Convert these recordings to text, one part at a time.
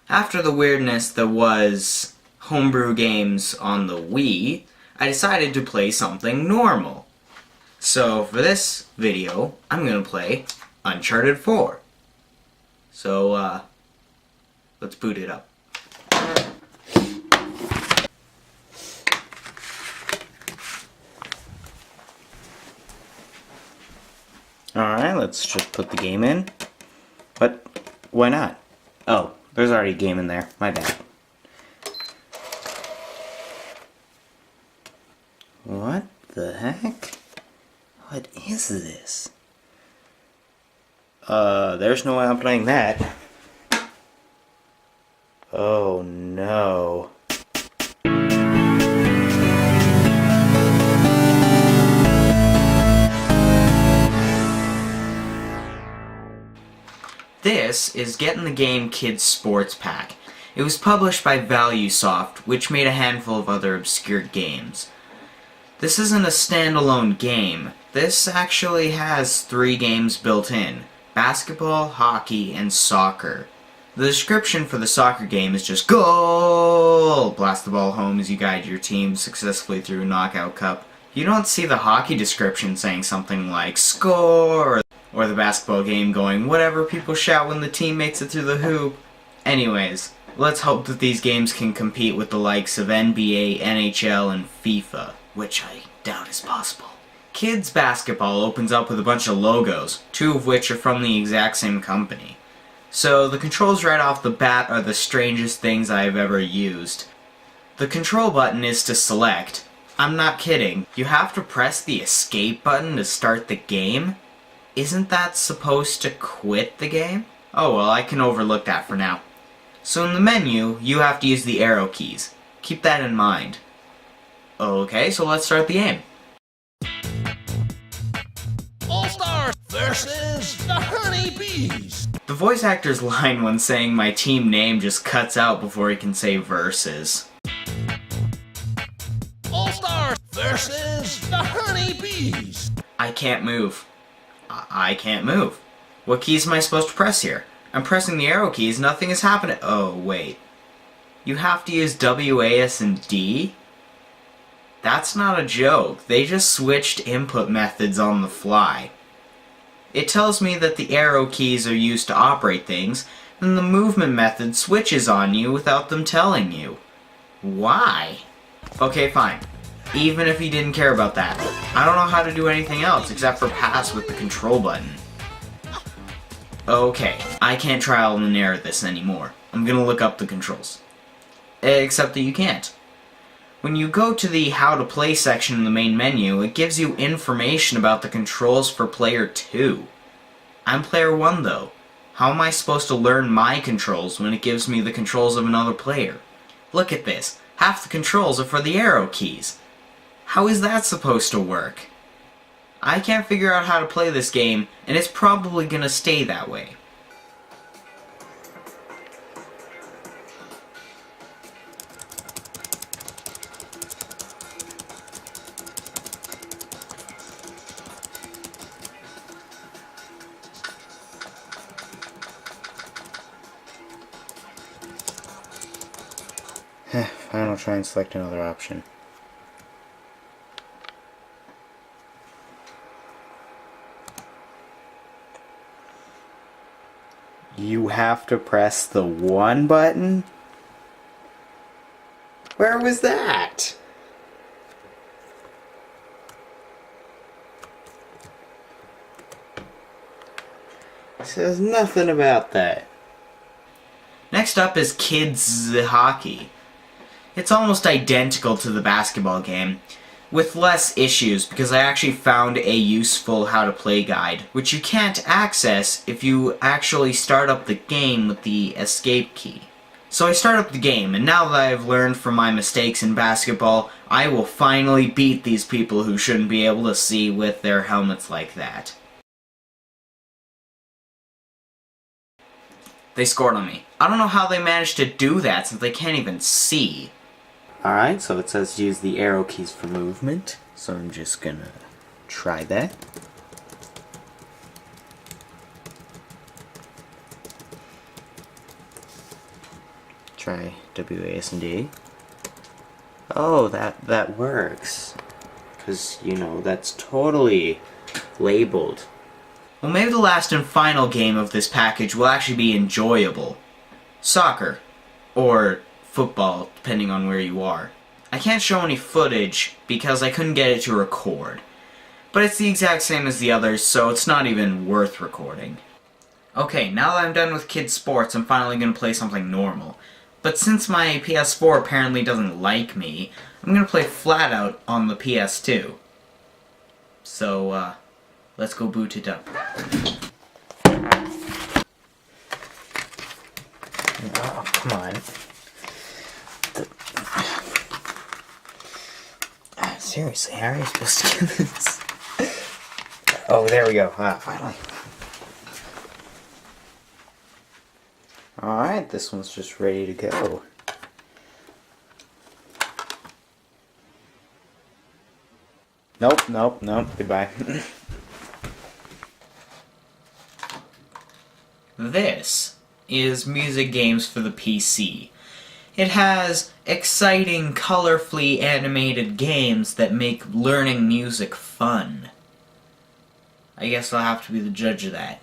After the weirdness that was homebrew games on the Wii, I decided to play something normal. So for this video, I'm gonna play Uncharted 4. So, let's boot it up. Alright, let's just put the game in. But, why not? Oh, there's already a game in there. My bad. What the heck? What is this? There's no way I'm playing that. Oh no. This is Getting the Game Kids Sports Pack. It was published by ValueSoft, which made a handful of other obscure games. This isn't a standalone game. This actually has 3 games built in: basketball, hockey, and soccer. The description for the soccer game is just goal! Blast the ball home as you guide your team successfully through a knockout cup. You don't see the hockey description saying something like score, or the basketball game going whatever people shout when the team makes it through the hoop. Anyways, let's hope that these games can compete with the likes of NBA, NHL, and FIFA, which I doubt is possible. Kids Basketball opens up with a bunch of logos, 2 of which are from the exact same company. So the controls right off the bat are the strangest things I have ever used. The control button is to select. I'm not kidding. You have to press the escape button to start the game? Isn't that supposed to quit the game? Oh well, I can overlook that for now. So in the menu, you have to use the arrow keys. Keep that in mind. Okay, so let's start the game. All-Stars versus the Honey Bees. The voice actor's line when saying my team name just cuts out before he can say versus. All-Stars versus the Honey Bees. I can't move. I can't move. What keys am I supposed to press here? I'm pressing the arrow keys, nothing is happening. Oh, wait. You have to use W, A, S, and D? That's not a joke. They just switched input methods on the fly. It tells me that the arrow keys are used to operate things, and the movement method switches on you without them telling you. Why? Okay, fine. Even if you didn't care about that. I don't know how to do anything else except for pass with the control button. Okay, I can't trial and error this anymore. I'm gonna look up the controls. Except that you can't. When you go to the How to Play section in the main menu, it gives you information about the controls for player 2. I'm player 1 though. How am I supposed to learn my controls when it gives me the controls of another player? Look at this. Half the controls are for the arrow keys. How is that supposed to work? I can't figure out how to play this game, and it's probably gonna stay that way. Fine, I'll try and select another option. You have to press the 1 button? Where was that? It says nothing about that. Next up is Kids Hockey. It's almost identical to the basketball game, with less issues because I actually found a useful how to play guide, which you can't access if you actually start up the game with the escape key. So I start up the game, and now that I've learned from my mistakes in basketball, I will finally beat these people who shouldn't be able to see with their helmets like that. They scored on me. I don't know how they managed to do that since they can't even see. Alright, so it says use the arrow keys for movement, so I'm just gonna try that. try WASD. Oh, that works. Because, you know, that's totally labeled. Well, maybe the last and final game of this package will actually be enjoyable. Soccer. Or football, depending on where you are. I can't show any footage because I couldn't get it to record. But it's the exact same as the others, so it's not even worth recording. Okay, now that I'm done with kids' sports, I'm finally going to play something normal. But since my PS4 apparently doesn't like me, I'm going to play flat out on the PS2. So, let's go boot it up. Oh, come on. Seriously, how are you supposed to get this? Oh, there we go. Finally. Alright, this one's just ready to go. Nope, goodbye. This is Music Games for the PC. It has exciting, colorfully animated games that make learning music fun. I guess I'll have to be the judge of that.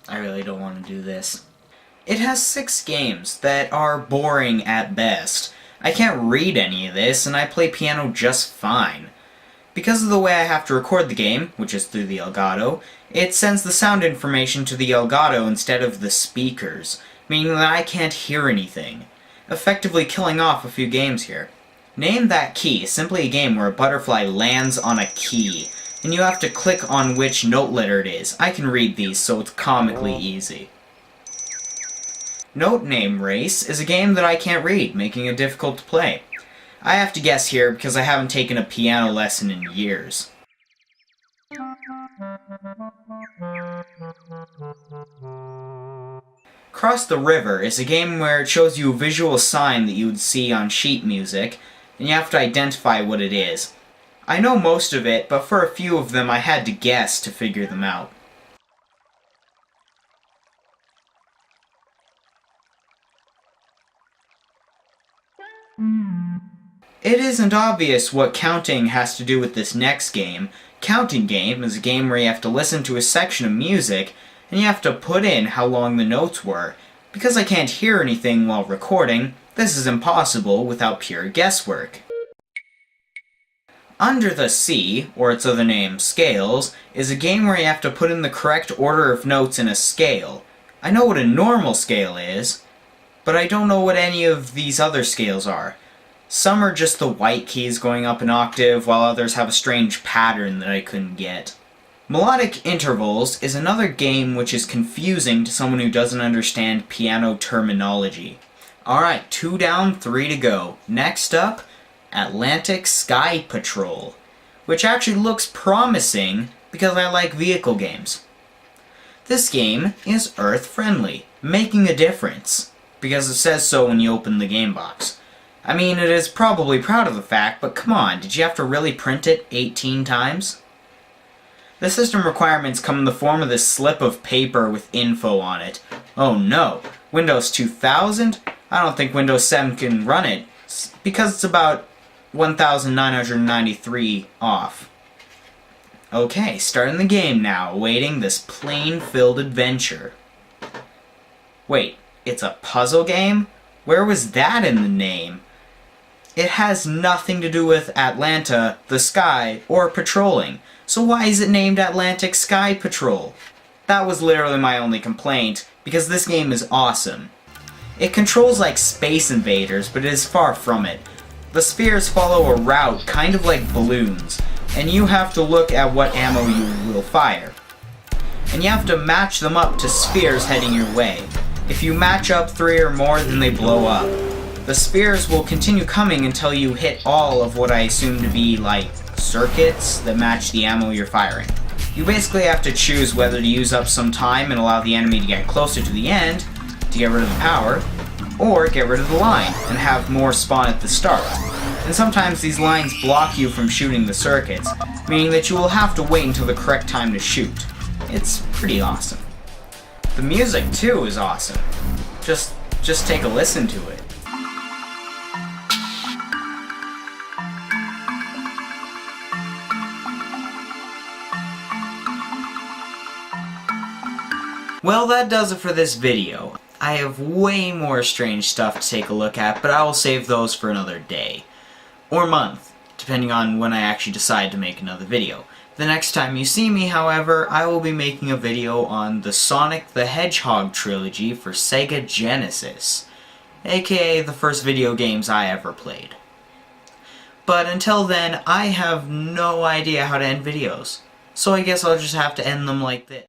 I really don't want to do this. It has 6 games that are boring at best. I can't read any of this, and I play piano just fine. Because of the way I have to record the game, which is through the Elgato, it sends the sound information to the Elgato instead of the speakers, meaning that I can't hear anything, effectively killing off a few games here. Name That Key is simply a game where a butterfly lands on a key, and you have to click on which note letter it is. I can read these, so it's comically easy. Note Name Race is a game that I can't read, making it difficult to play. I have to guess here because I haven't taken a piano lesson in years. Cross the River is a game where it shows you a visual sign that you would see on sheet music, and you have to identify what it is. I know most of it, but for a few of them I had to guess to figure them out. It isn't obvious what counting has to do with this next game. Counting Game is a game where you have to listen to a section of music, and you have to put in how long the notes were. Because I can't hear anything while recording, this is impossible without pure guesswork. Under the Sea, or its other name, Scales, is a game where you have to put in the correct order of notes in a scale. I know what a normal scale is, but I don't know what any of these other scales are. Some are just the white keys going up an octave, while others have a strange pattern that I couldn't get. Melodic Intervals is another game which is confusing to someone who doesn't understand piano terminology. Alright, 2 down, 3 to go. Next up, Atlantic Sky Patrol, which actually looks promising because I like vehicle games. This game is Earth-friendly, making a difference, because it says so when you open the game box. I mean, it is probably proud of the fact, but come on, did you have to really print it 18 times? The system requirements come in the form of this slip of paper with info on it. Oh no, Windows 2000? I don't think Windows 7 can run it, because it's about 1,993 off. Okay, starting the game now, awaiting this plane-filled adventure. Wait, it's a puzzle game? Where was that in the name? It has nothing to do with Atlanta, the sky, or patrolling. So why is it named Atlantic Sky Patrol? That was literally my only complaint, because this game is awesome. It controls like Space Invaders, but it is far from it. The spheres follow a route, kind of like balloons, and you have to look at what ammo you will fire. And you have to match them up to spheres heading your way. If you match up 3 or more, then they blow up. The spheres will continue coming until you hit all of what I assume to be, like, circuits that match the ammo you're firing. You basically have to choose whether to use up some time and allow the enemy to get closer to the end, to get rid of the power, or get rid of the line and have more spawn at the start. And sometimes these lines block you from shooting the circuits, meaning that you will have to wait until the correct time to shoot. It's pretty awesome. The music, too, is awesome. Just take a listen to it. Well, that does it for this video. I have way more strange stuff to take a look at, but I will save those for another day. Or month, depending on when I actually decide to make another video. The next time you see me, however, I will be making a video on the Sonic the Hedgehog trilogy for Sega Genesis, aka the first video games I ever played. But until then, I have no idea how to end videos, so I guess I'll just have to end them like this.